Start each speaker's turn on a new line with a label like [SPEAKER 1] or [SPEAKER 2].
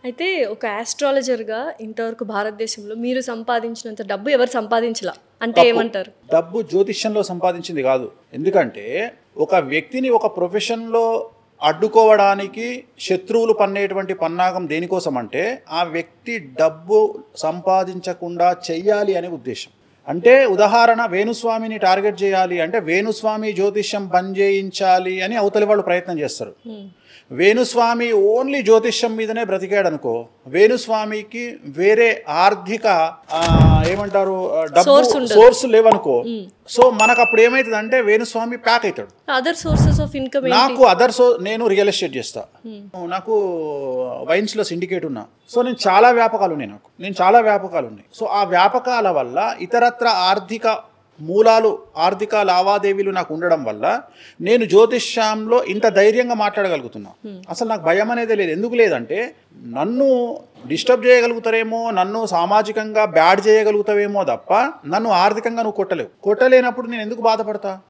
[SPEAKER 1] అయితే ఒక ఆస్ట్రాలజర్‌గా ఇంతవరకు భారతదేశంలో మీరు సంపాదించినంత డబ్బు ఎవరు సంపాదించలా. అంటే ఏమంటారు?
[SPEAKER 2] డబ్బు జ్యోతిష్యంలో సంపాదించింది కాదు. ఎందుకంటే ఒక వ్యక్తిని ఒక ప్రొఫెషన్‌లో అడ్డుకోవడానికి శత్రువులు పన్నేటువంటి పన్నాగం దేనికోసం అంటే ఆ వ్యక్తి డబ్బు సంపాదించకుండా చెయ్యాలి అనే ఉద్దేశం. అంటే ఉదాహరణ వేణుస్వామిని టార్గెట్ చేయాలి అంటే వేణుస్వామి జ్యోతిష్యం బంద్ చేయించాలి అని అవతలి వాళ్ళు ప్రయత్నం చేస్తారు. వేణుస్వామి ఓన్లీ జ్యోతిష్యం మీదనే బ్రతికాడు అనుకో, వేణుస్వామికి వేరే ఆర్థిక ఏమంటారు డబ్బు సోర్స్ లేవనుకో, సో మనకు అప్పుడు ఏమవుతుంది అంటే వేణుస్వామి ప్యాక్ అవుతాడు.
[SPEAKER 1] అదర్ సోర్సెస్ ఆఫ్ ఇన్కమ్
[SPEAKER 2] నాకు నేను రియల్ ఎస్టేట్ చేస్తా, నాకు వైన్స్ లో సిండికేట్ ఉన్నా, సో నేను చాలా వ్యాపకాలు ఉన్నాయి. సో ఆ వ్యాపకాల వల్ల ఇతరత్ర ఆర్థిక మూలాలు ఆర్థిక లావాదేవీలు నాకు ఉండడం వల్ల నేను జ్యోతిష్యంలో ఇంత ధైర్యంగా మాట్లాడగలుగుతున్నా. అసలు నాకు భయం అనేది లేదు. ఎందుకు లేదంటే నన్ను డిస్టర్బ్ చేయగలుగుతారేమో, నన్ను సామాజికంగా బ్యాడ్ చేయగలుగుతావేమో తప్ప నన్ను ఆర్థికంగా నువ్వు కొట్టలేవు. కొట్టలేనప్పుడు నేను ఎందుకు బాధపడతా?